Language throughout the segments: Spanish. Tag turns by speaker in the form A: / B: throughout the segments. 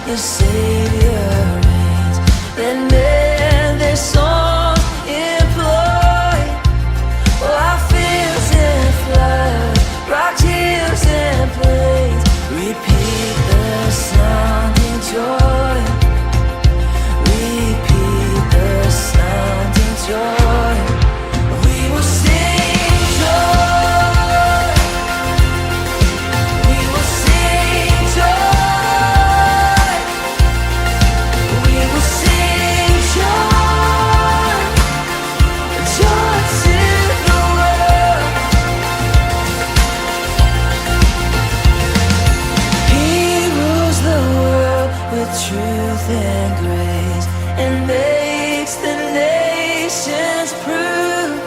A: the Savior reigns. Then men their song employ, while fields and flood, rocked hills and plains, repeat the sounding joy. Repeat the sounding joy. We will sing joy. We will sing joy. We will sing joy. Joy to the world. He rules the world with truth and grace, and makes the nations prove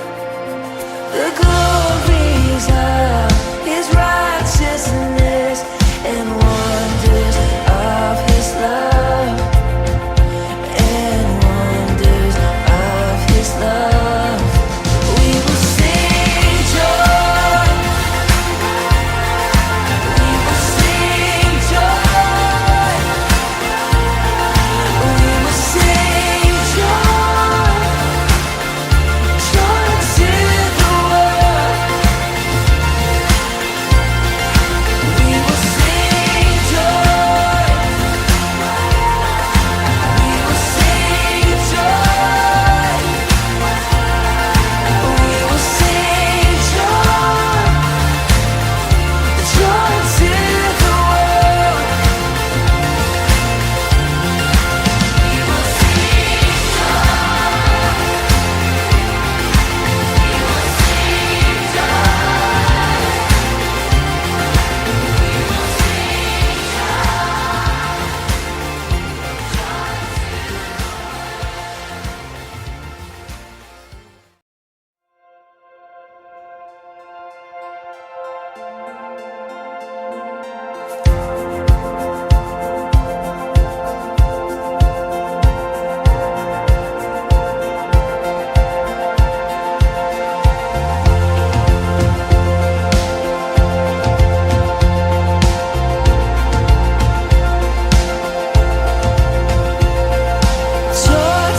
A: the glories of His righteousness and wonders of His love, and wonders of His love. We will sing joy. We will sing joy. We will sing joy. Joy to the world. We will sing joy. We will sing joy. We will sing joy. Joy to the world. We will sing joy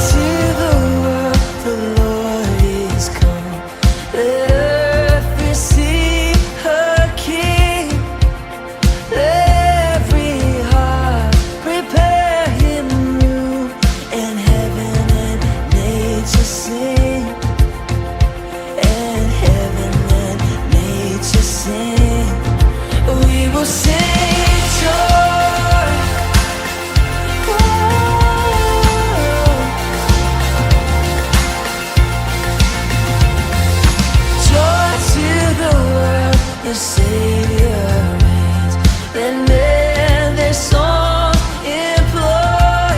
A: to the world. The Lord is come. Let earth receive her King. Let every heart prepare Him room, and heaven and nature sing. And heaven and nature sing. We will sing joy. Joy to the world, the Savior reigns. Then men their song employ,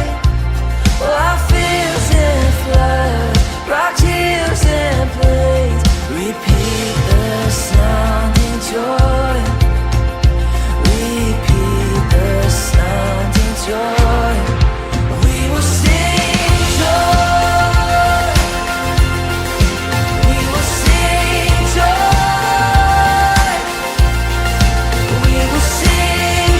A: while fields and flood, rocked hills and plains, repeat the sounding joy. Repeat the sounding joy. We will sing joy. We will sing joy. We will sing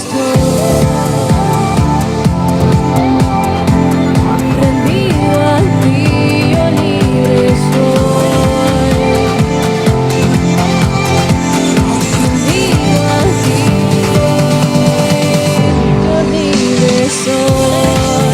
B: estoy. Rendido a ti, yo libre soy. Rendido a ti, yo libre soy.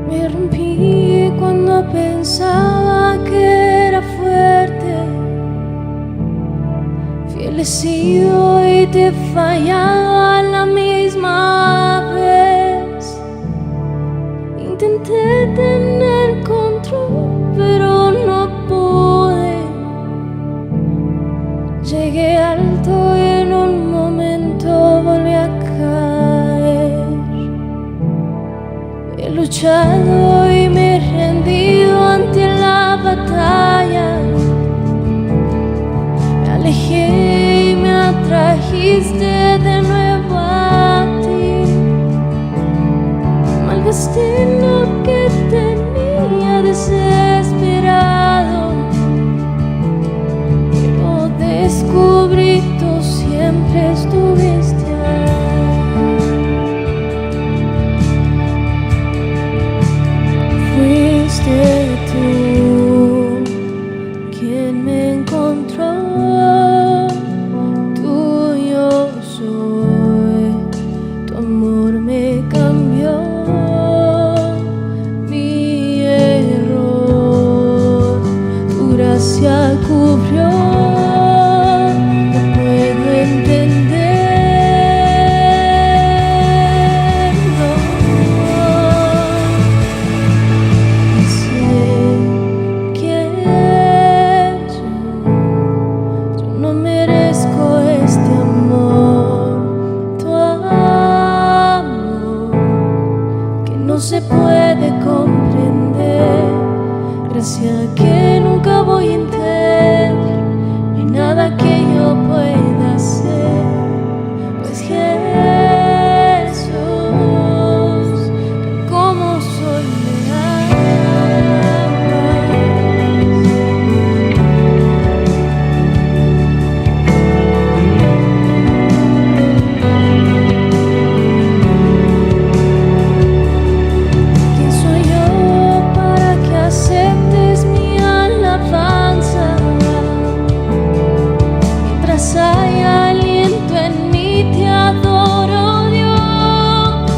B: Me rompí cuando pensaba que era fuerte. Fiel he sido y te he fallado a la misma vez. Intenté tener control, pero no pude. Llegué alto y en un momento volví a caer. He luchado y me he rendido ante la batalla. Me alejé y me atrajiste de nuevo a ti. Malgasté lo que tenía desesperado, pero descubrí tú siempre estuviste ahí. Fuiste tú quien me encontró, tuyo soy, tu amor me cambió, mi error, tu gracia cubrió. No puedo entenderlo. Sé quién soy. Yo no merezco este amor, tu amor que no se puede comprender. Gracia que nunca voy a entender. No hay nada que yo pueda hacer, pues Jesús, como soy me ¿quién soy yo para que aceptes mi alabanza? Mientras hay aliento en mí, te adoro, Dios.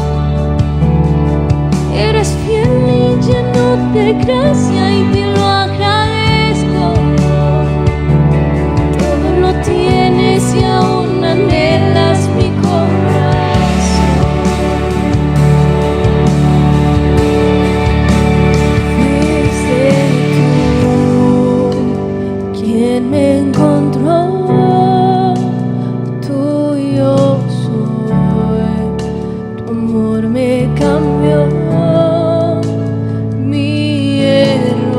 B: Eres fiel y lleno de gracia y te lo agradezco. Todo lo tienes y aún anhelas mi corazón. Fuiste tú quien me encontró, tuyo soy, tu amor me cambió, mi error.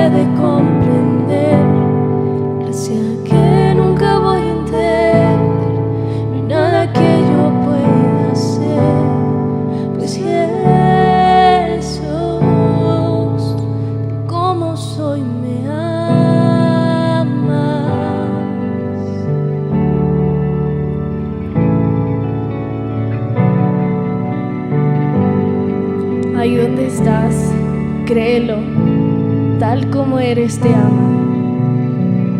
B: puede comprender, gracia que nunca voy a entender, no hay nada que yo pueda hacer, pues Jesús, como soy me amas. Ahí donde estás, créelo, tal como eres te ama,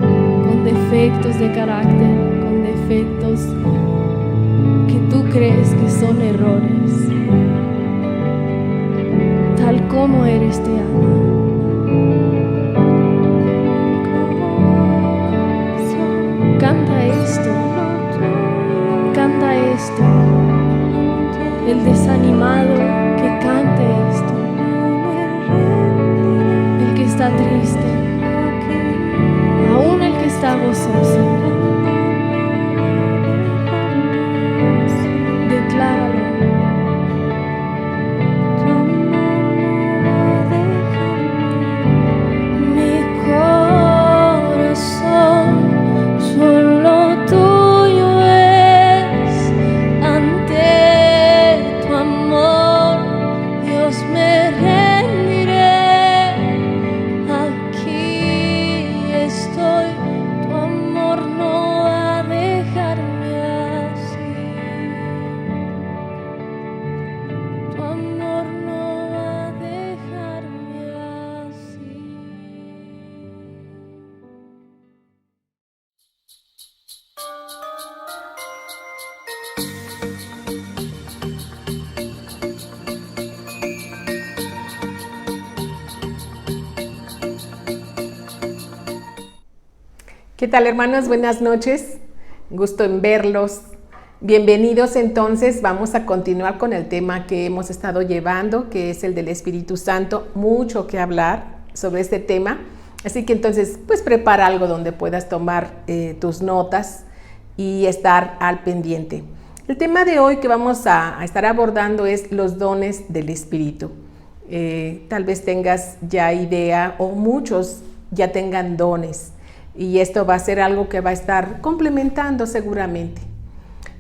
B: con defectos de carácter, con defectos que tú crees que son errores, tal como eres te ama. Canta esto, canta esto, el desanimado que cante esto, el que está triste, aún el que está gozoso, decláralo. Mi corazón solo tuyo es, ante tu amor, Dios, me rendiré. Aquí estoy, tu amor no va a dejarme así. Tu amor no va a dejarme así.
C: ¿Qué tal, hermanos? Buenas noches. Gusto en verlos. Bienvenidos. Entonces, vamos a continuar con el tema que hemos estado llevando, que es el del Espíritu Santo. Mucho que hablar sobre este tema. Así que entonces, pues prepara algo donde puedas tomar tus notas y estar al pendiente. El tema de hoy que vamos a estar abordando es los dones del Espíritu. Tal vez tengas ya idea o muchos ya tengan dones. Y esto va a ser algo que va a estar complementando seguramente.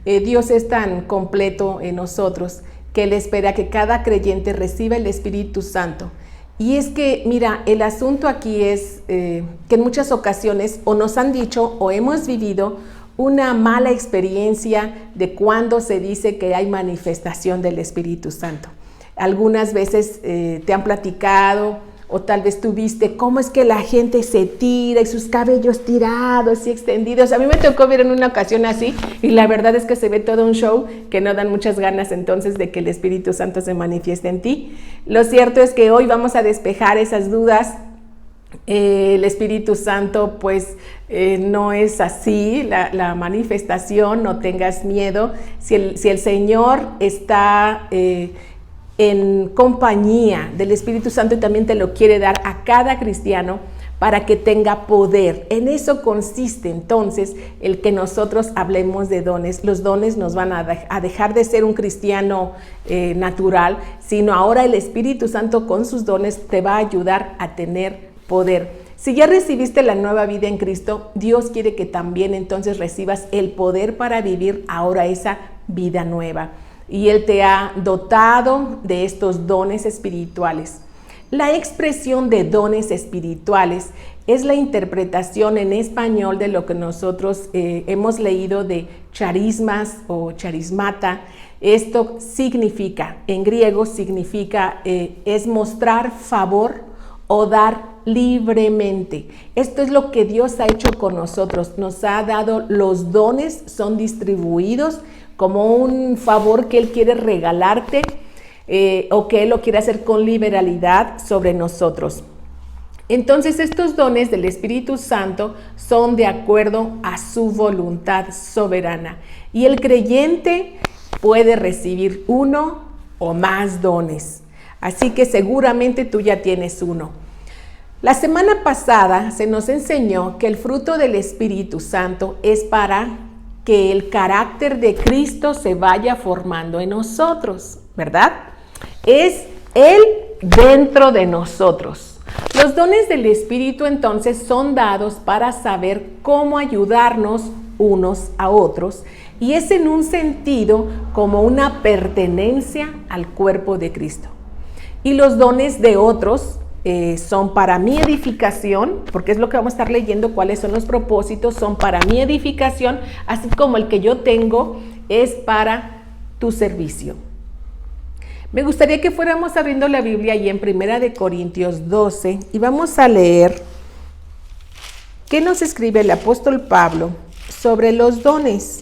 C: Dios es tan completo en nosotros que Él espera que cada creyente reciba el Espíritu Santo. Y es que, mira, el asunto aquí es que en muchas ocasiones o nos han dicho o hemos vivido una mala experiencia de cuando se dice que hay manifestación del Espíritu Santo. Algunas veces te han platicado, o tal vez tú viste cómo es que la gente se tira y sus cabellos tirados y extendidos. A mí me tocó ver en una ocasión así y la verdad es que se ve todo un show que no dan muchas ganas entonces de que el Espíritu Santo se manifieste en ti. Lo cierto es que hoy vamos a despejar esas dudas. El Espíritu Santo pues no es así, la manifestación, no tengas miedo. Si el Señor está en compañía del Espíritu Santo y también te lo quiere dar a cada cristiano para que tenga poder. En eso consiste entonces el que nosotros hablemos de dones. Los dones nos van a dejar de ser un cristiano natural, sino ahora el Espíritu Santo con sus dones te va a ayudar a tener poder. Si ya recibiste la nueva vida en Cristo, Dios quiere que también entonces recibas el poder para vivir ahora esa vida nueva. Y Él te ha dotado de estos dones espirituales. La expresión de dones espirituales es la interpretación en español de lo que nosotros hemos leído de charismas o charismata. Esto significa, en griego significa, es mostrar favor o dar libremente. Esto es lo que Dios ha hecho con nosotros. Nos ha dado los dones, son distribuidos como un favor que Él quiere regalarte o que Él lo quiere hacer con liberalidad sobre nosotros. Entonces estos dones del Espíritu Santo son de acuerdo a su voluntad soberana y el creyente puede recibir uno o más dones. Así que seguramente tú ya tienes uno. La semana pasada se nos enseñó que el fruto del Espíritu Santo es para que el carácter de Cristo se vaya formando en nosotros, ¿verdad? Es Él dentro de nosotros. Los dones del Espíritu entonces son dados para saber cómo ayudarnos unos a otros y es en un sentido como una pertenencia al cuerpo de Cristo. Y los dones de otros son para mi edificación, porque es lo que vamos a estar leyendo, cuáles son los propósitos, son para mi edificación, así como el que yo tengo es para tu servicio. Me gustaría que fuéramos abriendo la Biblia ahí en 1 Corintios 12 y vamos a leer qué nos escribe el apóstol Pablo sobre los dones.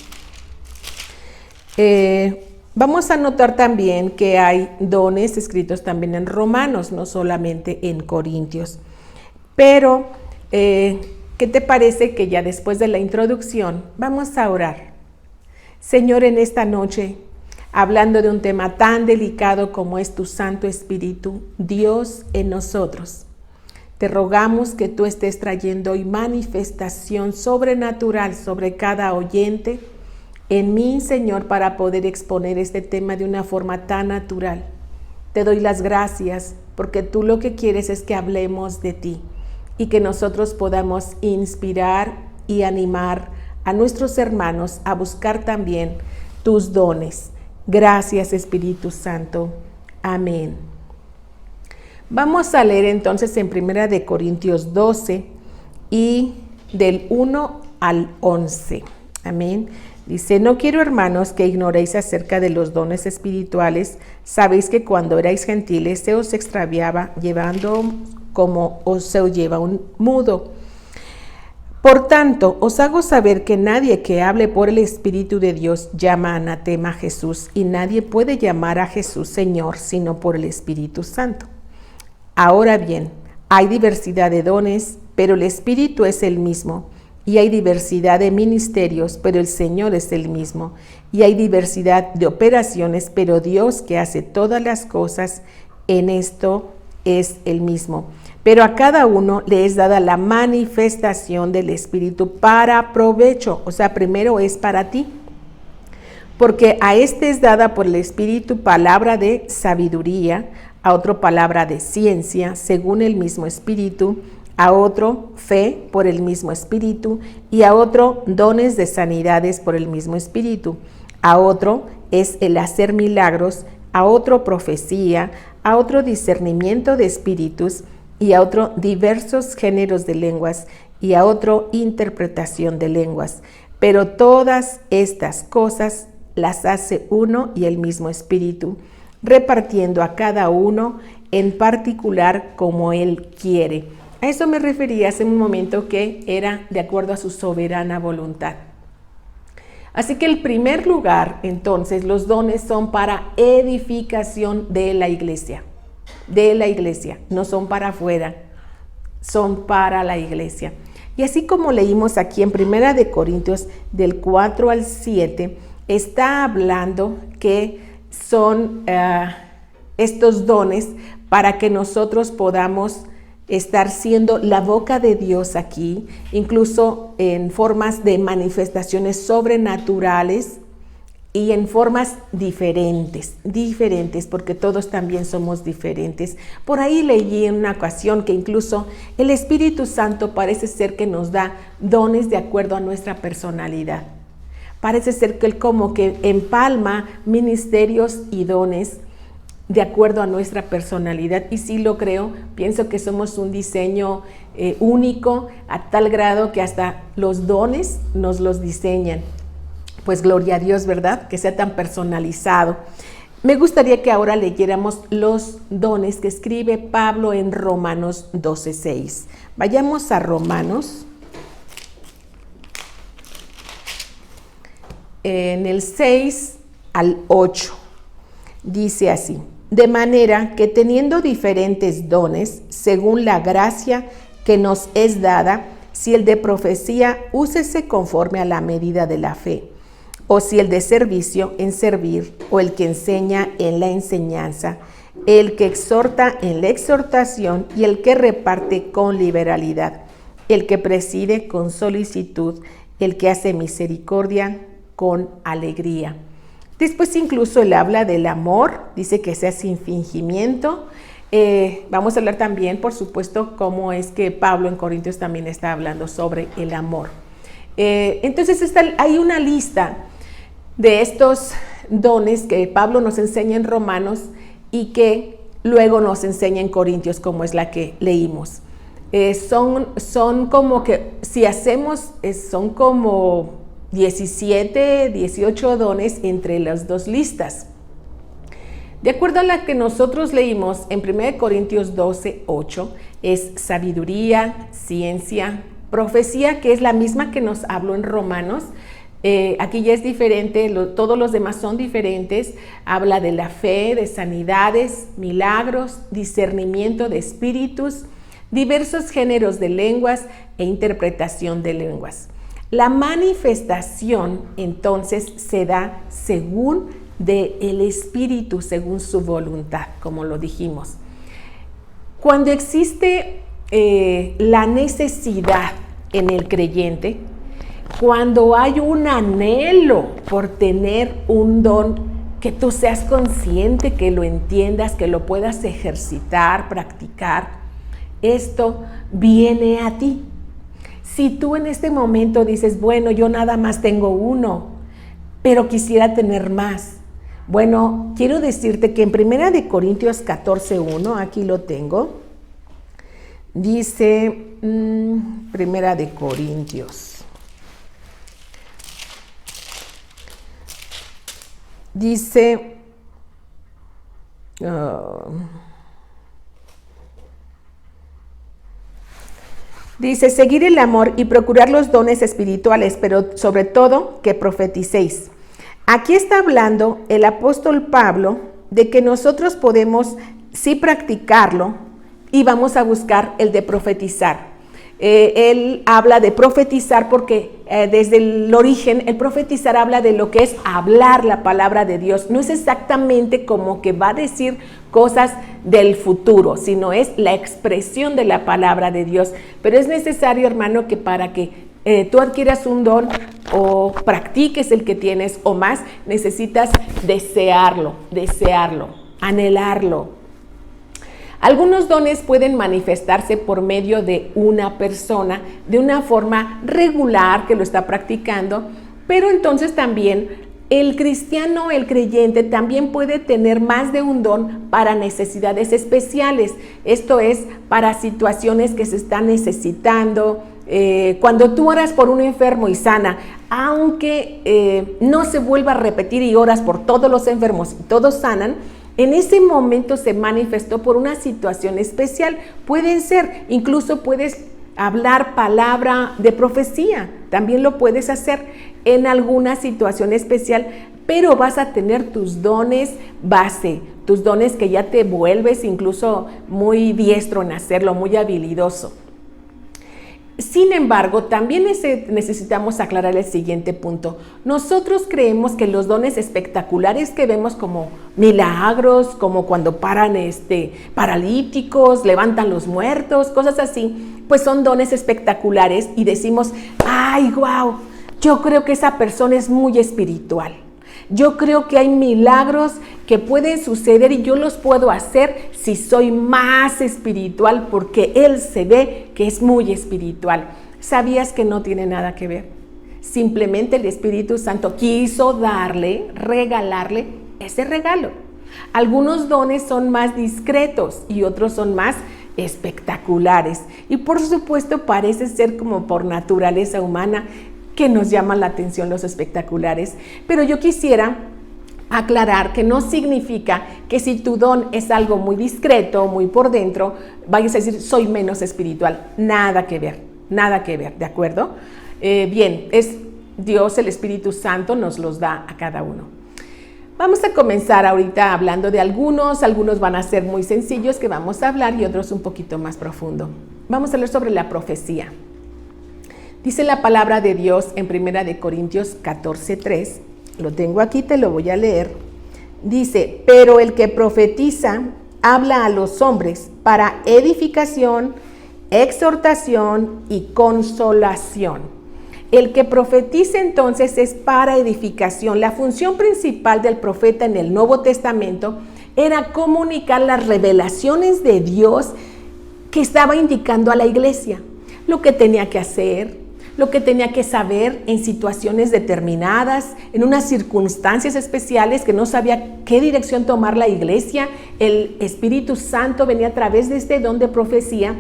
C: Vamos a notar también que hay dones escritos también en Romanos, no solamente en Corintios. Pero, ¿qué te parece que ya después de la introducción vamos a orar? Señor, en esta noche, hablando de un tema tan delicado como es tu Santo Espíritu, Dios en nosotros, te rogamos que tú estés trayendo hoy manifestación sobrenatural sobre cada oyente, en mí, Señor, para poder exponer este tema de una forma tan natural. Te doy las gracias porque tú lo que quieres es que hablemos de ti y que nosotros podamos inspirar y animar a nuestros hermanos a buscar también tus dones. Gracias, Espíritu Santo. Amén. Vamos a leer entonces en 1 Corintios 12 y del 1 al 11. Amén. Dice, no quiero, hermanos, que ignoréis acerca de los dones espirituales. Sabéis que cuando erais gentiles se os extraviaba, llevando como os se lleva un mudo. Por tanto, os hago saber que nadie que hable por el Espíritu de Dios llama anatema a Jesús, y nadie puede llamar a Jesús Señor sino por el Espíritu Santo. Ahora bien, hay diversidad de dones, pero el Espíritu es el mismo. Y hay diversidad de ministerios, pero el Señor es el mismo. Y hay diversidad de operaciones, pero Dios que hace todas las cosas en esto es el mismo. Pero a cada uno le es dada la manifestación del Espíritu para provecho. O sea, primero es para ti. Porque a este es dada por el Espíritu palabra de sabiduría, a otro palabra de ciencia, según el mismo Espíritu, a otro fe por el mismo Espíritu, y a otro dones de sanidades por el mismo Espíritu, a otro es el hacer milagros, a otro profecía, a otro discernimiento de espíritus, y a otro diversos géneros de lenguas, y a otro interpretación de lenguas. Pero todas estas cosas las hace uno y el mismo Espíritu, repartiendo a cada uno en particular como Él quiere. A eso me refería hace un momento, que era de acuerdo a su soberana voluntad. Así que el primer lugar, entonces, los dones son para edificación de la iglesia, no son para afuera, son para la iglesia. Y así como leímos aquí en 1 Corintios del 4 al 7, está hablando que son estos dones para que nosotros podamos estar siendo la boca de Dios aquí, incluso en formas de manifestaciones sobrenaturales y en formas diferentes, porque todos también somos diferentes. Por ahí leí en una ocasión que incluso el Espíritu Santo parece ser que nos da dones de acuerdo a nuestra personalidad. Parece ser que Él como que empalma ministerios y dones de acuerdo a nuestra personalidad, y sí lo creo. Pienso que somos un diseño único, a tal grado que hasta los dones nos los diseñan. Pues gloria a Dios, ¿verdad? Que sea tan personalizado. Me gustaría que ahora leyéramos los dones que escribe Pablo en Romanos 12:6. Vayamos a Romanos, en el 6 al 8. Dice así: de manera que teniendo diferentes dones, según la gracia que nos es dada, si el de profecía, úsese conforme a la medida de la fe, o si el de servicio, en servir, o el que enseña, en la enseñanza, el que exhorta, en la exhortación, y el que reparte, con liberalidad, el que preside, con solicitud, el que hace misericordia, con alegría. Después incluso él habla del amor, dice que sea sin fingimiento, Vamos a hablar también, por supuesto, cómo es que Pablo en Corintios también está hablando sobre el amor. Entonces hay una lista de estos dones que Pablo nos enseña en Romanos y que luego nos enseña en Corintios, como es la que leímos. Son como que, si hacemos, son como 17, 18 dones entre las dos listas. De acuerdo a la que nosotros leímos en 1 Corintios 12, 8, es sabiduría, ciencia, profecía, que es la misma que nos habló en Romanos. Aquí ya es diferente, todos los demás son diferentes. Habla de la fe, de sanidades, milagros, discernimiento de espíritus, diversos géneros de lenguas e interpretación de lenguas. La manifestación entonces se da según del Espíritu, según su voluntad, como lo dijimos. Cuando existe la necesidad en el creyente, cuando hay un anhelo por tener un don, que tú seas consciente, que lo entiendas, que lo puedas ejercitar, practicar, esto viene a ti. Si tú en este momento dices, bueno, yo nada más tengo uno, pero quisiera tener más. Bueno, quiero decirte que en 1 Corintios 14:1, aquí lo tengo, dice, 1 Corintios, dice, dice, seguir el amor y procurar los dones espirituales, pero sobre todo que profeticéis. Aquí está hablando el apóstol Pablo de que nosotros podemos sí practicarlo y vamos a buscar el de profetizar. Él habla de profetizar porque desde el origen el profetizar habla de lo que es hablar la palabra de Dios. No es exactamente como que va a decir cosas del futuro, sino es la expresión de la palabra de Dios. Pero es necesario, hermano, que para que tú adquieras un don o practiques el que tienes o más, necesitas desearlo, anhelarlo. Algunos dones pueden manifestarse por medio de una persona de una forma regular que lo está practicando, pero entonces también el cristiano, el creyente, también puede tener más de un don para necesidades especiales. Esto es para situaciones que se están necesitando. Cuando tú oras por un enfermo y sana, aunque no se vuelva a repetir y oras por todos los enfermos y todos sanan, en ese momento se manifestó por una situación especial. Pueden ser, incluso puedes hablar palabra de profecía, también lo puedes hacer en alguna situación especial, pero vas a tener tus dones base, tus dones que ya te vuelves incluso muy diestro en hacerlo, muy habilidoso. Sin embargo, también necesitamos aclarar el siguiente punto. Nosotros creemos que los dones espectaculares que vemos como milagros, como cuando paran paralíticos, levantan los muertos, cosas así, pues son dones espectaculares y decimos, ¡ay, guau! Yo creo que esa persona es muy espiritual. Yo creo que hay milagros que pueden suceder y yo los puedo hacer si soy más espiritual porque él se ve que es muy espiritual. ¿Sabías que no tiene nada que ver? Simplemente el Espíritu Santo quiso regalarle ese regalo. Algunos dones son más discretos y otros son más espectaculares. Y por supuesto parece ser como por naturaleza humana que nos llaman la atención los espectaculares, pero yo quisiera aclarar que no significa que si tu don es algo muy discreto, muy por dentro, vayas a decir soy menos espiritual. Nada que ver, ¿de acuerdo? Bien, es Dios, el Espíritu Santo nos los da a cada uno. Vamos a comenzar ahorita hablando de algunos van a ser muy sencillos que vamos a hablar y otros un poquito más profundo. Vamos a hablar sobre la profecía. Dice la palabra de Dios en 1 Corintios 14:3, lo tengo aquí, te lo voy a leer. Dice, pero el que profetiza habla a los hombres para edificación, exhortación y consolación. El que profetiza entonces es para edificación. La función principal del profeta en el Nuevo Testamento era comunicar las revelaciones de Dios que estaba indicando a la iglesia, lo que tenía que hacer, lo que tenía que saber en situaciones determinadas, en unas circunstancias especiales que no sabía qué dirección tomar la iglesia. El Espíritu Santo venía a través de este don de profecía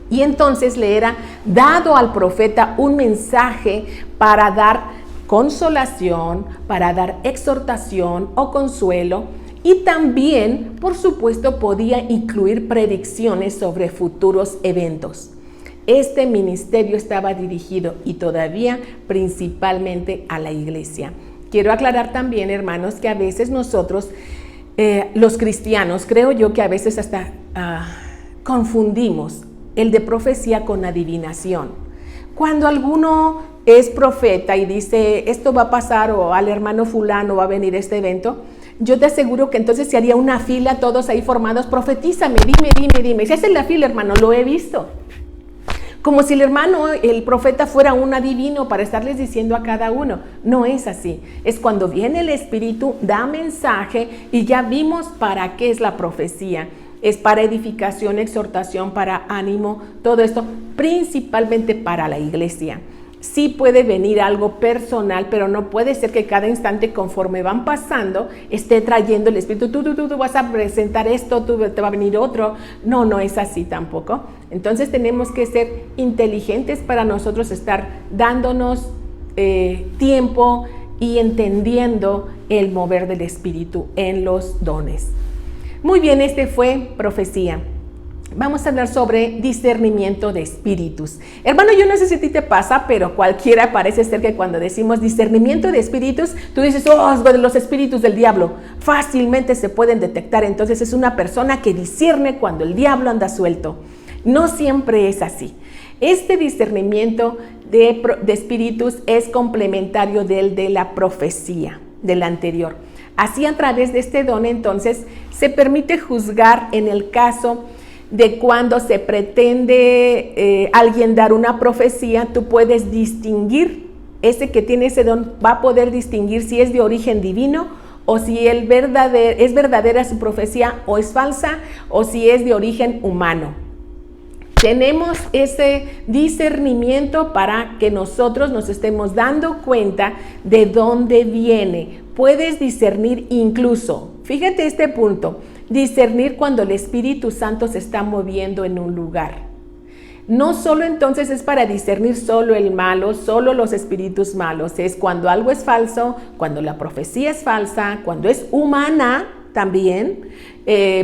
C: y entonces le era dado al profeta un mensaje para dar consolación, para dar exhortación o consuelo, y también, por supuesto, podía incluir predicciones sobre futuros eventos. Este ministerio estaba dirigido y todavía principalmente a la iglesia. Quiero aclarar también, hermanos, que a veces nosotros, los cristianos, creo yo que a veces hasta confundimos el de profecía con adivinación. Cuando alguno es profeta y dice, esto va a pasar, o al hermano fulano va a venir este evento, yo te aseguro que entonces se haría una fila, todos ahí formados, profetízame, dime. Si hace la fila, hermano, lo he visto. Como si el hermano, el profeta, fuera un adivino para estarles diciendo a cada uno. No es así. Es cuando viene el Espíritu, da mensaje, y ya vimos para qué es la profecía. Es para edificación, exhortación, para ánimo, todo esto, principalmente para la iglesia. Sí puede venir algo personal, pero no puede ser que cada instante, conforme van pasando, esté trayendo el Espíritu. Tú vas a presentar esto, te va a venir otro. No es así tampoco. Entonces tenemos que ser inteligentes para nosotros estar dándonos tiempo y entendiendo el mover del Espíritu en los dones. Muy bien, este fue profecía. Vamos a hablar sobre discernimiento de espíritus. Hermano, yo no sé si a ti te pasa, pero cualquiera parece ser que cuando decimos discernimiento de espíritus, tú dices, los espíritus del diablo. Fácilmente se pueden detectar, entonces es una persona que discierne cuando el diablo anda suelto. No siempre es así. Este discernimiento de espíritus es complementario del de la profecía, del anterior. Así, a través de este don, entonces, se permite juzgar en el caso de cuando se pretende alguien dar una profecía. Tú puedes distinguir, ese que tiene ese don va a poder distinguir si es de origen divino o si es verdadera su profecía o es falsa, o si es de origen humano. Tenemos ese discernimiento para que nosotros nos estemos dando cuenta de dónde viene. Puedes discernir incluso, fíjate este punto, discernir cuando el Espíritu Santo se está moviendo en un lugar. No solo entonces es para discernir solo el malo, solo los espíritus malos, es cuando algo es falso, cuando la profecía es falsa, cuando es humana también.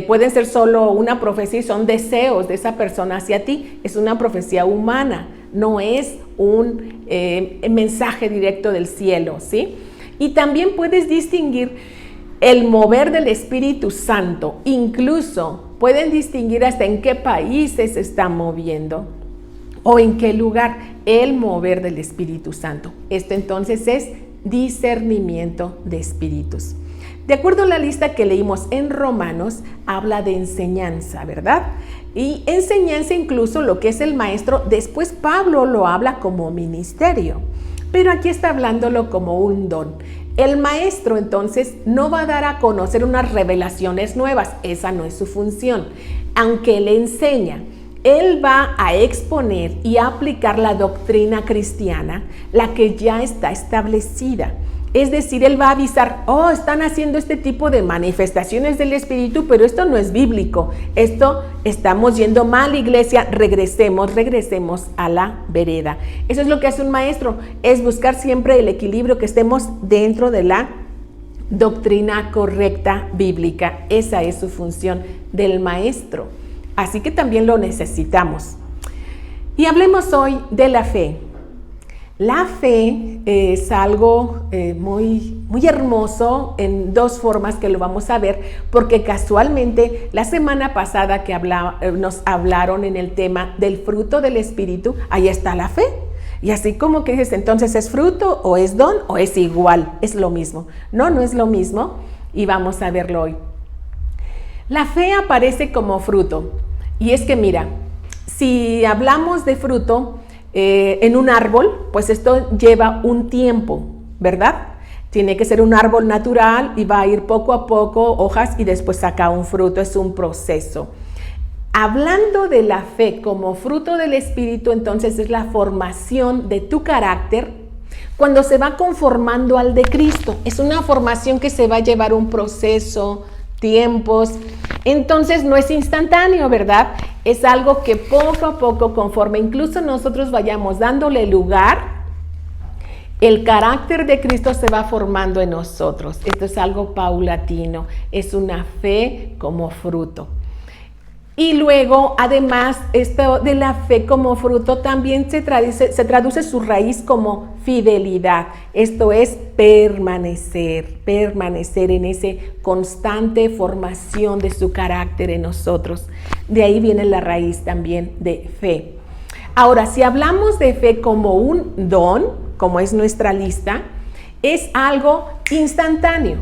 C: Pueden ser solo una profecía y son deseos de esa persona hacia ti, es una profecía humana, no es un mensaje directo del cielo, ¿sí? Y también puedes distinguir el mover del Espíritu Santo. Incluso pueden distinguir hasta en qué países se está moviendo o en qué lugar el mover del Espíritu Santo. Esto entonces es discernimiento de espíritus. De acuerdo a la lista que leímos en Romanos, habla de enseñanza, ¿verdad? Y enseñanza, incluso lo que es el maestro, después Pablo lo habla como ministerio, pero aquí está hablándolo como un don. El maestro entonces no va a dar a conocer unas revelaciones nuevas, esa no es su función. Aunque le enseña, él va a exponer y a aplicar la doctrina cristiana, la que ya está establecida. Es decir, él va a avisar, están haciendo este tipo de manifestaciones del Espíritu, pero esto no es bíblico. Esto estamos yendo mal, iglesia, regresemos a la vereda. Eso es lo que hace un maestro, es buscar siempre el equilibrio, que estemos dentro de la doctrina correcta bíblica. Esa es su función del maestro. Así que también lo necesitamos. Y hablemos hoy de la fe. La fe es algo muy hermoso en dos formas que lo vamos a ver, porque casualmente la semana pasada que nos hablaron en el tema del fruto del Espíritu, ahí está la fe. Y así como que dices, entonces ¿es fruto o es don o es igual? Es lo mismo. No es lo mismo, y vamos a verlo hoy. La fe aparece como fruto, y es que mira, si hablamos de fruto, en un árbol, pues esto lleva un tiempo, ¿verdad? Tiene que ser un árbol natural y va a ir poco a poco, hojas y después saca un fruto, es un proceso. Hablando de la fe como fruto del Espíritu, entonces es la formación de tu carácter cuando se va conformando al de Cristo. Es una formación que se va a llevar un proceso, tiempos, entonces no es instantáneo, ¿verdad? Es algo que poco a poco, conforme incluso nosotros vayamos dándole lugar, el carácter de Cristo se va formando en nosotros. Esto es algo paulatino, es una fe como fruto. Y luego, además, esto de la fe como fruto también se traduce su raíz como fidelidad. Esto es permanecer en esa constante formación de su carácter en nosotros. De ahí viene la raíz también de fe. Ahora, si hablamos de fe como un don, como es nuestra lista, es algo instantáneo.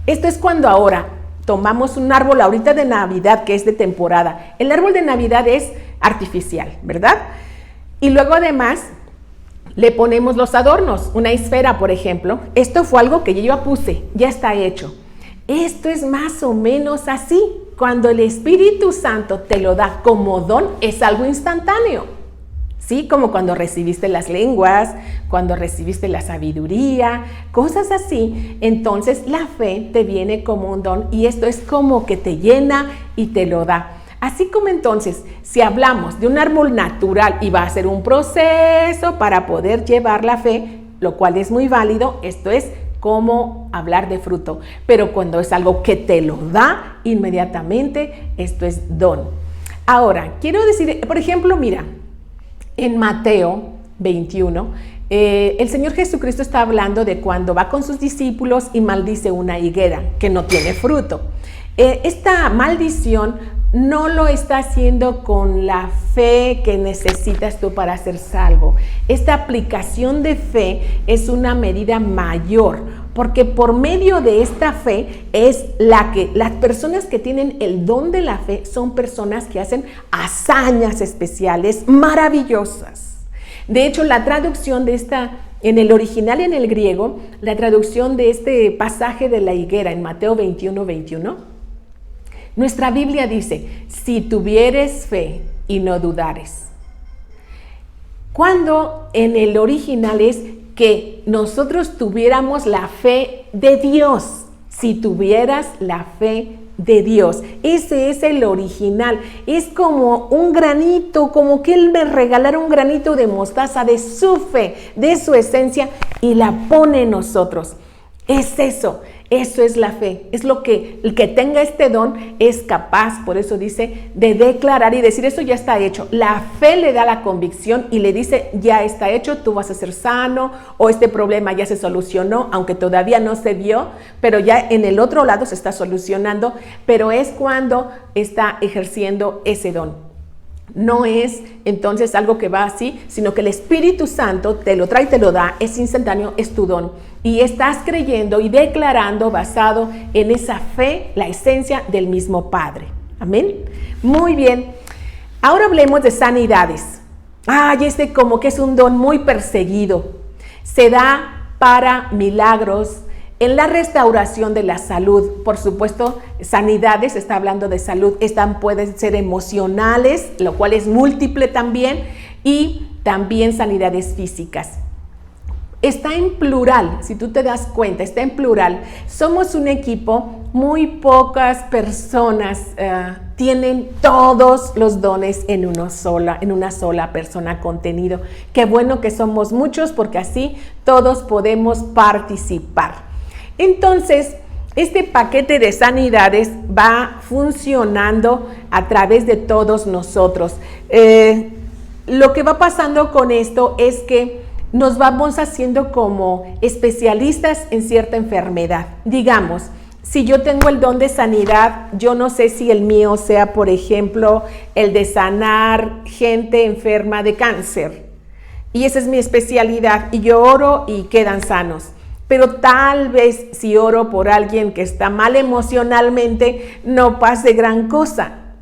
C: Esto es cuando ahora tomamos un árbol ahorita de Navidad, que es de temporada. El árbol de Navidad es artificial, ¿verdad? Y luego además le ponemos los adornos, una esfera, por ejemplo. Esto fue algo que yo ya puse, ya está hecho. Esto es más o menos así. Cuando el Espíritu Santo te lo da como don, es algo instantáneo. ¿Sí? Como cuando recibiste las lenguas, cuando recibiste la sabiduría, cosas así. Entonces la fe te viene como un don y esto es como que te llena y te lo da. Así como entonces, si hablamos de un árbol natural y va a ser un proceso para poder llevar la fe, lo cual es muy válido, esto es como hablar de fruto. Pero cuando es algo que te lo da inmediatamente, esto es don. Ahora, quiero decir, por ejemplo, mira, en Mateo 21, el Señor Jesucristo está hablando de cuando va con sus discípulos y maldice una higuera que no tiene fruto. Esta maldición no lo está haciendo con la fe que necesitas tú para ser salvo. Esta aplicación de fe es una medida mayor, porque por medio de esta fe es la que las personas que tienen el don de la fe son personas que hacen hazañas especiales maravillosas. De hecho, la traducción de esta, en el original y en el griego, la traducción de este pasaje de la higuera en Mateo 21, nuestra Biblia dice, si tuvieres fe y no dudares. Cuando en el original es que nosotros tuviéramos la fe de Dios, si tuvieras la fe de Dios. Ese es el original. Es como un granito, como que Él me regalara un granito de mostaza de su fe, de su esencia, y la pone en nosotros. Es eso es la fe. Es lo que el que tenga este don es capaz, por eso dice, de declarar y decir, eso ya está hecho. La fe le da la convicción y le dice, ya está hecho, tú vas a ser sano, o este problema ya se solucionó, aunque todavía no se vio, pero ya en el otro lado se está solucionando, pero es cuando está ejerciendo ese don. No es entonces algo que va así, sino que el Espíritu Santo te lo trae y te lo da, es instantáneo, es tu don. Y estás creyendo y declarando basado en esa fe, la esencia del mismo Padre. Amén. Muy bien. Ahora hablemos de sanidades. Este como que es un don muy perseguido. Se da para milagros, en la restauración de la salud, por supuesto, sanidades, está hablando de salud, pueden ser emocionales, lo cual es múltiple también, y también sanidades físicas. Está en plural, si tú te das cuenta, está en plural. Somos un equipo, muy pocas personas tienen todos los dones en una sola persona contenido. Qué bueno que somos muchos porque así todos podemos participar. Entonces, este paquete de sanidades va funcionando a través de todos nosotros. Lo que va pasando con esto es que nos vamos haciendo como especialistas en cierta enfermedad. Digamos, si yo tengo el don de sanidad, yo no sé si el mío sea, por ejemplo, el de sanar gente enferma de cáncer. Y esa es mi especialidad y yo oro y quedan sanos. Pero tal vez si oro por alguien que está mal emocionalmente, no pase gran cosa.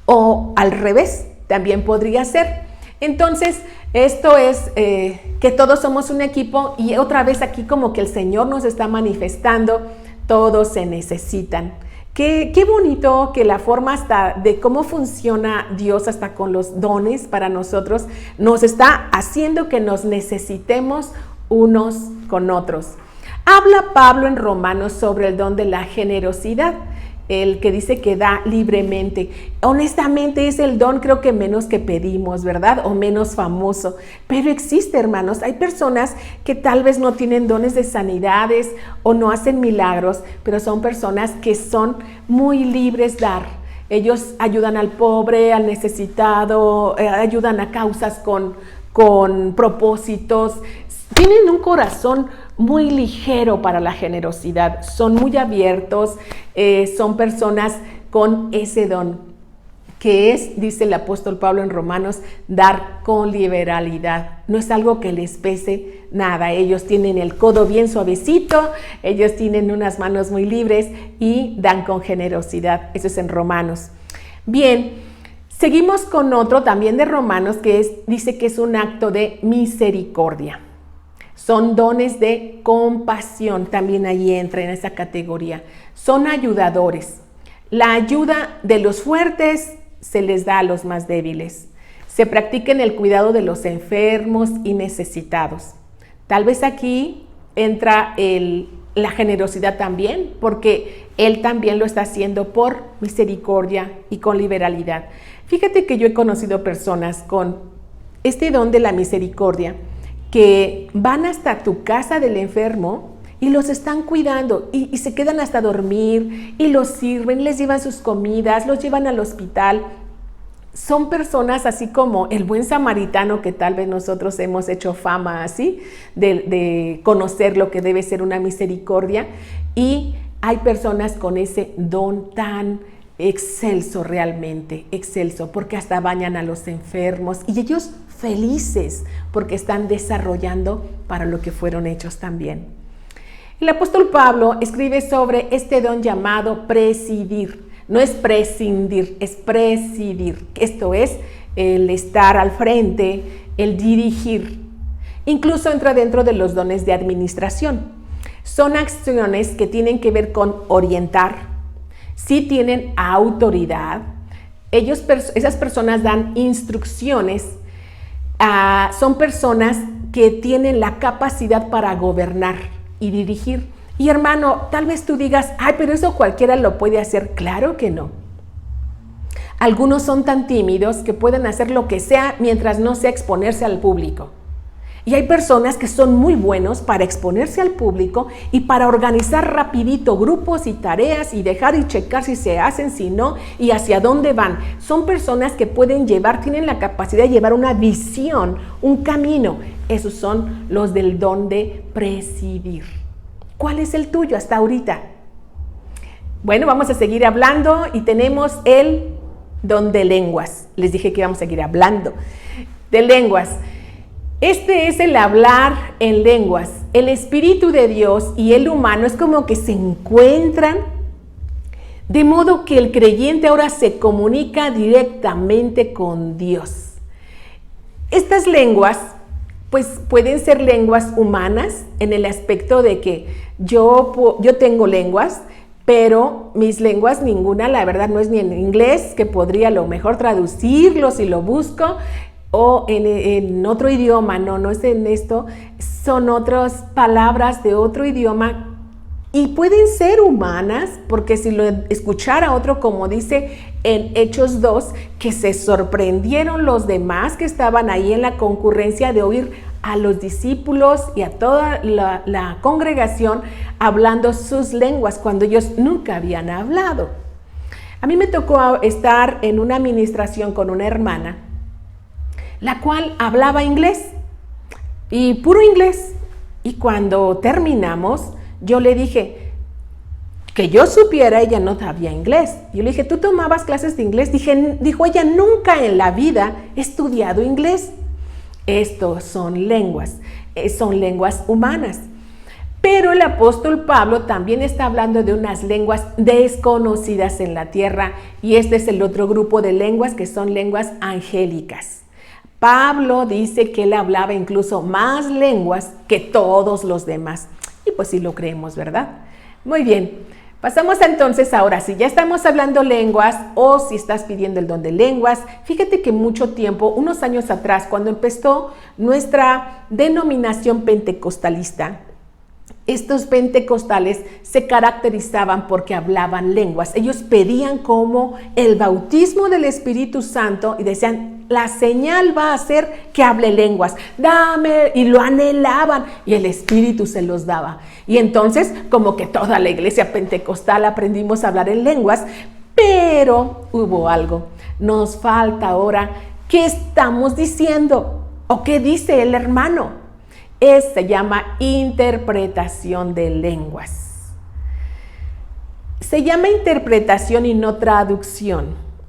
C: O al revés, también podría ser. Entonces, esto es que todos somos un equipo y otra vez aquí como que el Señor nos está manifestando, todos se necesitan. Qué bonito que la forma hasta de cómo funciona Dios hasta con los dones para nosotros nos está haciendo que nos necesitemos unos con otros. Habla Pablo en Romanos sobre el don de la generosidad, el que dice que da libremente. Honestamente es el don creo que menos que pedimos, ¿verdad? O menos famoso. Pero existe, hermanos. Hay personas que tal vez no tienen dones de sanidades o no hacen milagros, pero son personas que son muy libres dar. Ellos ayudan al pobre, al necesitado, ayudan a causas con propósitos. Tienen un corazón muy ligero para la generosidad, son muy abiertos, son personas con ese don, que es, dice el apóstol Pablo en Romanos, dar con liberalidad. No es algo que les pese nada, ellos tienen el codo bien suavecito, ellos tienen unas manos muy libres y dan con generosidad. Eso es en Romanos. Bien, seguimos con otro también de Romanos dice que es un acto de misericordia. Son dones de compasión, también ahí entra en esa categoría. Son ayudadores. La ayuda de los fuertes se les da a los más débiles. Se practica en el cuidado de los enfermos y necesitados. Tal vez aquí entra la generosidad también, porque él también lo está haciendo por misericordia y con liberalidad. Fíjate que yo he conocido personas con este don de la misericordia, que van hasta tu casa del enfermo y los están cuidando y se quedan hasta dormir y los sirven, les llevan sus comidas, los llevan al hospital. Son personas así como el buen samaritano que tal vez nosotros hemos hecho fama así, de conocer lo que debe ser una misericordia, y hay personas con ese don tan excelso, realmente excelso, porque hasta bañan a los enfermos y ellos felices porque están desarrollando para lo que fueron hechos también. El apóstol Pablo escribe sobre este don llamado presidir. No es prescindir, es presidir. Esto es el estar al frente, el dirigir. Incluso entra dentro de los dones de administración. Son acciones que tienen que ver con orientar. Sí tienen autoridad. Esas personas dan instrucciones. Son personas que tienen la capacidad para gobernar y dirigir. Y hermano, tal vez tú digas, ay, pero eso cualquiera lo puede hacer. Claro que no. Algunos son tan tímidos que pueden hacer lo que sea mientras no sea exponerse al público. Y hay personas que son muy buenos para exponerse al público y para organizar rapidito grupos y tareas y dejar y checar si se hacen, si no, y hacia dónde van. Son personas que pueden tienen la capacidad de llevar una visión, un camino. Esos son los del don de presidir. ¿Cuál es el tuyo hasta ahorita? Bueno, vamos a seguir hablando y tenemos el don de lenguas. Les dije que íbamos a seguir hablando de lenguas. Este es el hablar en lenguas. El Espíritu de Dios y el humano es como que se encuentran, de modo que el creyente ahora se comunica directamente con Dios. Estas lenguas, pues pueden ser lenguas humanas en el aspecto de que yo tengo lenguas, pero mis lenguas ninguna, la verdad, no es ni en inglés, que podría a lo mejor traducirlo si lo busco, o en otro idioma. No es en esto, son otras palabras de otro idioma y pueden ser humanas, porque si lo escuchara otro, como dice en Hechos 2, que se sorprendieron los demás que estaban ahí en la concurrencia de oír a los discípulos y a toda la congregación hablando sus lenguas cuando ellos nunca habían hablado. A mí me tocó estar en una administración con una hermana, la cual hablaba inglés, y puro inglés. Y cuando terminamos, yo le dije, que yo supiera, ella no sabía inglés. Yo le dije, ¿tú tomabas clases de inglés? Dijo ella, nunca en la vida he estudiado inglés. Estos son lenguas humanas. Pero el apóstol Pablo también está hablando de unas lenguas desconocidas en la tierra, y este es el otro grupo de lenguas que son lenguas angélicas. Pablo dice que él hablaba incluso más lenguas que todos los demás. Y pues sí lo creemos, ¿verdad? Muy bien, pasamos entonces ahora, si ya estamos hablando lenguas o si estás pidiendo el don de lenguas, fíjate que mucho tiempo, unos años atrás, cuando empezó nuestra denominación pentecostalista, estos pentecostales se caracterizaban porque hablaban lenguas. Ellos pedían como el bautismo del Espíritu Santo y decían, la señal va a ser que hable lenguas. Dame, y lo anhelaban y el Espíritu se los daba. Y entonces, como que toda la iglesia pentecostal aprendimos a hablar en lenguas, pero hubo algo. Nos falta ahora, ¿qué estamos diciendo? ¿O qué dice el hermano? Se llama interpretación de lenguas. Se llama interpretación y no traducción.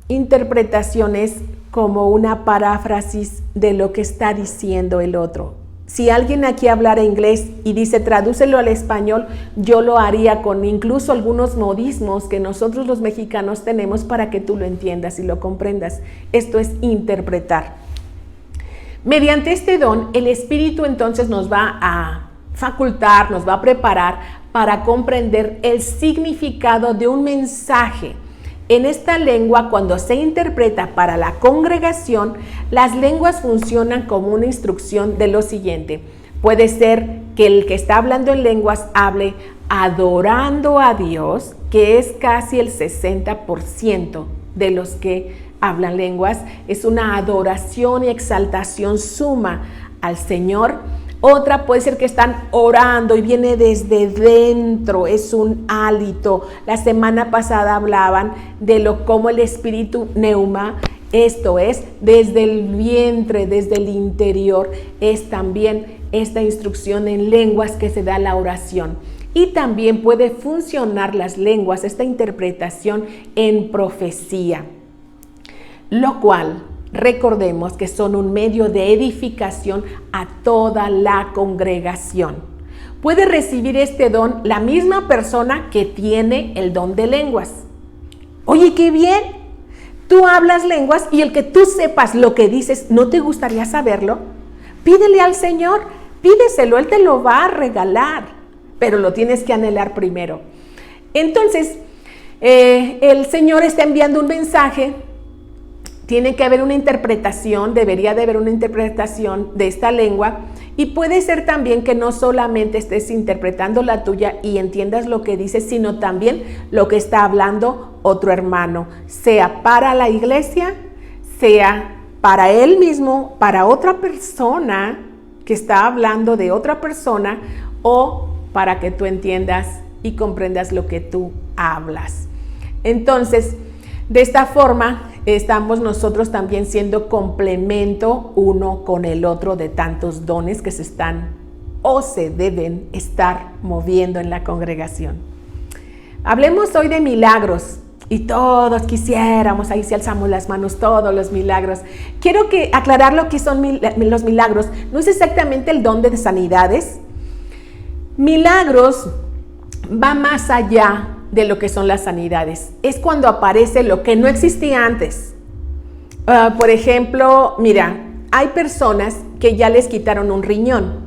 C: Interpretación es como una paráfrasis de lo que está diciendo el otro. Si alguien aquí hablara inglés y dice tradúcelo al español, yo lo haría con incluso algunos modismos que nosotros los mexicanos tenemos para que tú lo entiendas y lo comprendas. Esto es interpretar. Mediante este don, el Espíritu entonces nos va a facultar, nos va a preparar para comprender el significado de un mensaje. En esta lengua, cuando se interpreta para la congregación, las lenguas funcionan como una instrucción de lo siguiente. Puede ser que el que está hablando en lenguas hable adorando a Dios, que es casi el 60% de los que hablan lenguas, es una adoración y exaltación suma al Señor. Otra puede ser que están orando y viene desde dentro, es un hálito. La semana pasada hablaban de cómo el espíritu neuma, esto es, desde el vientre, desde el interior, es también esta instrucción en lenguas que se da la oración. Y también puede funcionar las lenguas, esta interpretación en profecía. Lo cual, recordemos que son un medio de edificación a toda la congregación. Puede recibir este don la misma persona que tiene el don de lenguas. Oye, qué bien, tú hablas lenguas y el que tú sepas lo que dices, ¿no te gustaría saberlo? Pídele al Señor, pídeselo, Él te lo va a regalar, pero lo tienes que anhelar primero. Entonces, el Señor está enviando un mensaje. Tiene que haber una interpretación, debería de haber una interpretación de esta lengua y puede ser también que no solamente estés interpretando la tuya y entiendas lo que dices, sino también lo que está hablando otro hermano, sea para la iglesia, sea para él mismo, para otra persona que está hablando de otra persona o para que tú entiendas y comprendas lo que tú hablas. Entonces, de esta forma, estamos nosotros también siendo complemento uno con el otro de tantos dones que se están o se deben estar moviendo en la congregación. Hablemos hoy de milagros y todos quisiéramos, ahí si alzamos las manos, todos los milagros. Quiero aclarar lo que son los milagros. No es exactamente el don de sanidades. Milagros va más allá de lo que son las sanidades. Es cuando aparece lo que no existía antes. Por ejemplo, mira, hay personas que ya les quitaron un riñón,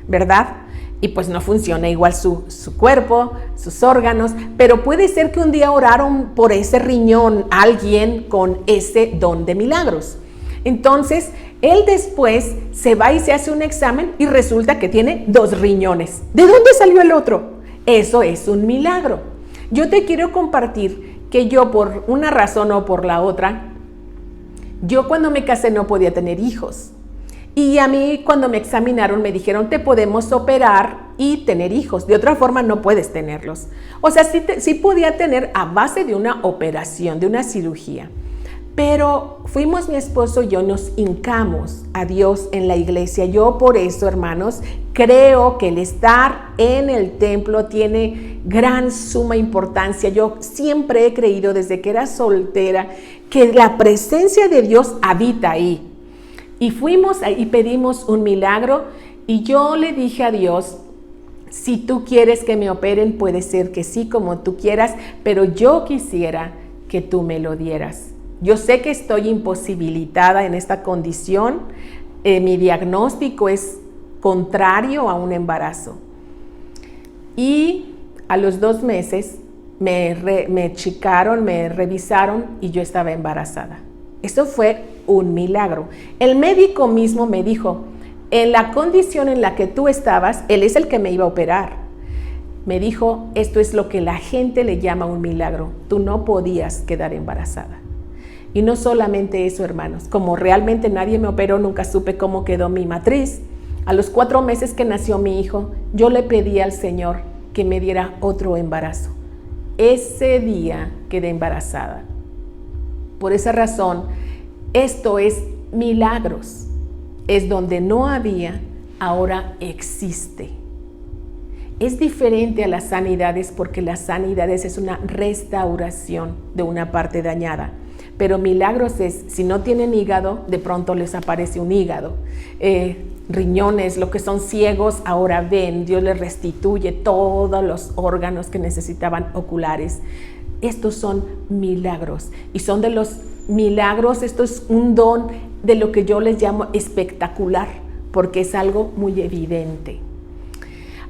C: ¿verdad? Y pues no funciona igual su cuerpo, sus órganos, pero puede ser que un día oraron por ese riñón alguien con ese don de milagros. Entonces, él después se va y se hace un examen y resulta que tiene 2 riñones. ¿De dónde salió el otro? Eso es un milagro. Yo te quiero compartir que yo por una razón o por la otra, yo cuando me casé no podía tener hijos. Y a mí cuando me examinaron me dijeron, te podemos operar y tener hijos. De otra forma no puedes tenerlos. O sea, sí podía tener a base de una operación, de una cirugía. Pero fuimos mi esposo y yo, nos hincamos a Dios en la iglesia. Yo por eso, hermanos, creo que el estar en el templo tiene gran suma importancia. Yo siempre he creído desde que era soltera que la presencia de Dios habita ahí. Y fuimos y pedimos un milagro y yo le dije a Dios, si tú quieres que me operen, puede ser que sí, como tú quieras, pero yo quisiera que tú me lo dieras. Yo sé que estoy imposibilitada en esta condición. Mi diagnóstico es contrario a un embarazo. Y a los 2 meses me checaron, me revisaron y yo estaba embarazada. Eso fue un milagro. El médico mismo me dijo, en la condición en la que tú estabas, él es el que me iba a operar. Me dijo, esto es lo que la gente le llama un milagro. Tú no podías quedar embarazada. Y no solamente eso, hermanos. Como realmente nadie me operó, nunca supe cómo quedó mi matriz. A los 4 meses que nació mi hijo, yo le pedí al Señor que me diera otro embarazo. Ese día quedé embarazada. Por esa razón, esto es milagros. Es donde no había, ahora existe. Es diferente a las sanidades porque las sanidades es una restauración de una parte dañada. Pero milagros es, si no tienen hígado, de pronto les aparece un hígado. Riñones, lo que son ciegos, ahora ven. Dios les restituye todos los órganos que necesitaban oculares. Estos son milagros. Y son de los milagros, esto es un don de lo que yo les llamo espectacular, porque es algo muy evidente.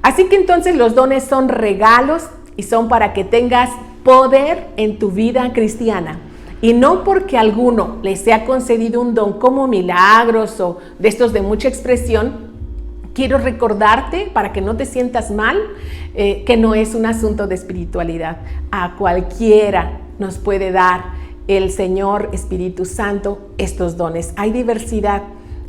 C: Así que entonces los dones son regalos y son para que tengas poder en tu vida cristiana. Y no porque a alguno les sea concedido un don como milagros o de estos de mucha expresión, quiero recordarte para que no te sientas mal, que no es un asunto de espiritualidad. A cualquiera nos puede dar el Señor Espíritu Santo estos dones. Hay diversidad.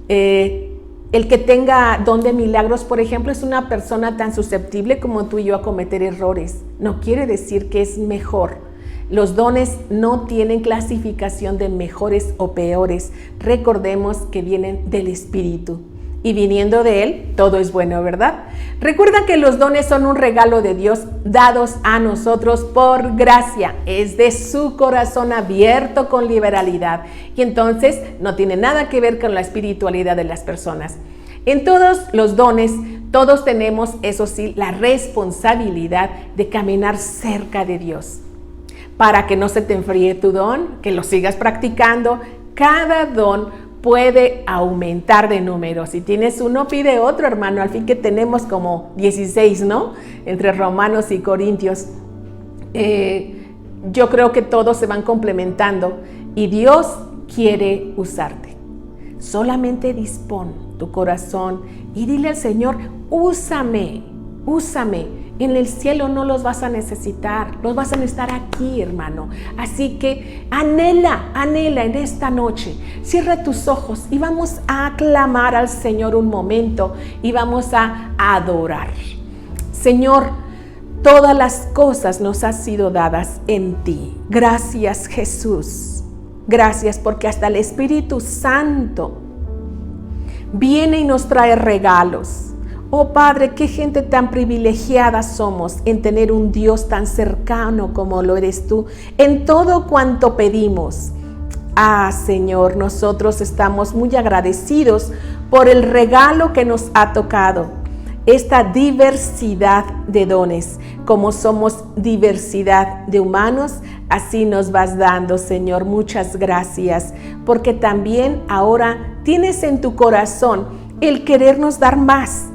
C: El que tenga don de milagros, por ejemplo, es una persona tan susceptible como tú y yo a cometer errores. No quiere decir que es mejor. Los dones no tienen clasificación de mejores o peores. Recordemos que vienen del Espíritu. Y viniendo de Él, todo es bueno, ¿verdad? Recuerda que los dones son un regalo de Dios dados a nosotros por gracia. Es de su corazón abierto con liberalidad. Y entonces no tiene nada que ver con la espiritualidad de las personas. En todos los dones, todos tenemos, eso sí, la responsabilidad de caminar cerca de Dios. Para que no se te enfríe tu don, que lo sigas practicando. Cada don puede aumentar de número. Si tienes uno, pide otro, hermano. Al fin que tenemos como 16, ¿no? Entre Romanos y Corintios. Yo creo que todos se van complementando y Dios quiere usarte. Solamente dispón tu corazón y dile al Señor, úsame, úsame. En el cielo no los vas a necesitar, los vas a necesitar aquí, hermano. Así que anhela en esta noche. Cierra tus ojos y vamos a aclamar al Señor un momento y vamos a adorar. Señor, todas las cosas nos han sido dadas en ti. Gracias, Jesús. Gracias porque hasta el Espíritu Santo viene y nos trae regalos. Oh Padre, qué gente tan privilegiada somos en tener un Dios tan cercano como lo eres tú, en todo cuanto pedimos. Señor, nosotros estamos muy agradecidos por el regalo que nos ha tocado, esta diversidad de dones. Como somos diversidad de humanos, así nos vas dando, Señor. Muchas gracias, porque también ahora tienes en tu corazón el querernos dar más.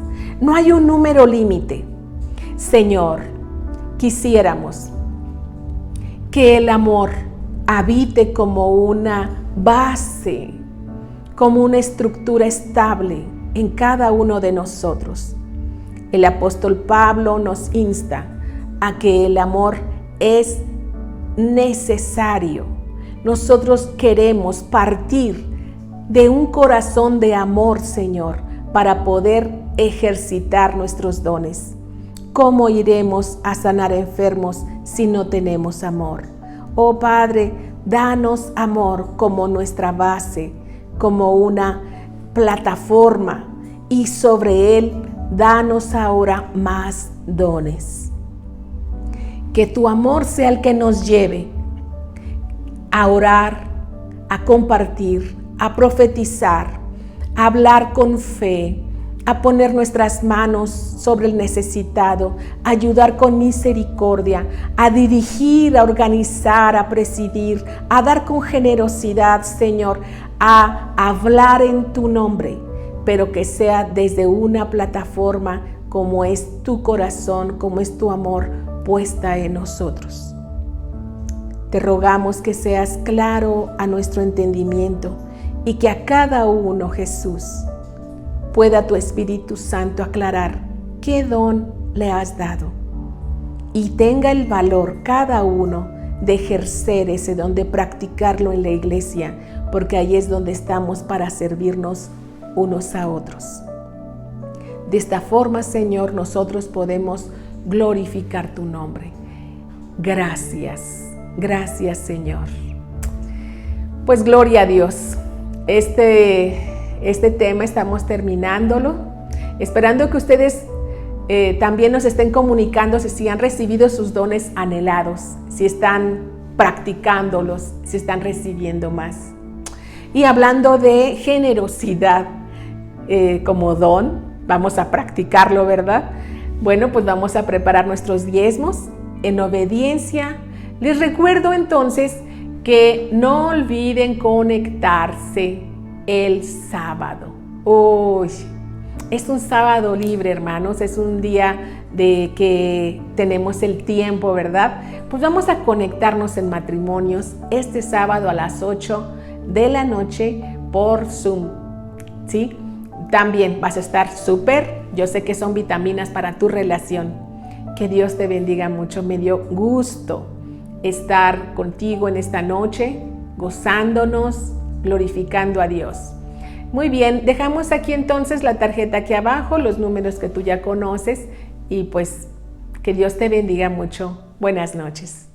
C: No hay un número límite. Señor, quisiéramos que el amor habite como una base, como una estructura estable en cada uno de nosotros. El apóstol Pablo nos insta a que el amor es necesario. Nosotros queremos partir de un corazón de amor, Señor, para poder ejercitar nuestros dones. ¿Cómo iremos a sanar enfermos si no tenemos amor? Oh Padre, danos amor como nuestra base, como una plataforma, y sobre él danos ahora más dones. Que tu amor sea el que nos lleve a orar, a compartir, a profetizar, a hablar con fe, a poner nuestras manos sobre el necesitado, a ayudar con misericordia, a dirigir, a organizar, a presidir, a dar con generosidad, Señor, a hablar en tu nombre, pero que sea desde una plataforma como es tu corazón, como es tu amor puesta en nosotros. Te rogamos que seas claro a nuestro entendimiento y que a cada uno, Jesús, pueda tu Espíritu Santo aclarar qué don le has dado y tenga el valor cada uno de ejercer ese don, de practicarlo en la iglesia, porque ahí es donde estamos para servirnos unos a otros. De esta forma, Señor, nosotros podemos glorificar tu nombre. Gracias, gracias, Señor. Pues gloria a Dios. Este tema estamos terminándolo, esperando que ustedes también nos estén comunicando si han recibido sus dones anhelados, si están practicándolos, si están recibiendo más. Y hablando de generosidad como don, vamos a practicarlo, ¿verdad? Bueno, pues vamos a preparar nuestros diezmos en obediencia. Les recuerdo entonces que no olviden conectarse el sábado. Uy, es un sábado libre, hermanos, es un día de que tenemos el tiempo, ¿verdad? Pues vamos a conectarnos en matrimonios este sábado a las 8 de la noche por Zoom, ¿sí? También vas a estar súper, yo sé que son vitaminas para tu relación. Que Dios te bendiga mucho, me dio gusto estar contigo en esta noche, gozándonos, glorificando a Dios. Muy bien, dejamos aquí entonces la tarjeta aquí abajo, los números que tú ya conoces y pues que Dios te bendiga mucho. Buenas noches.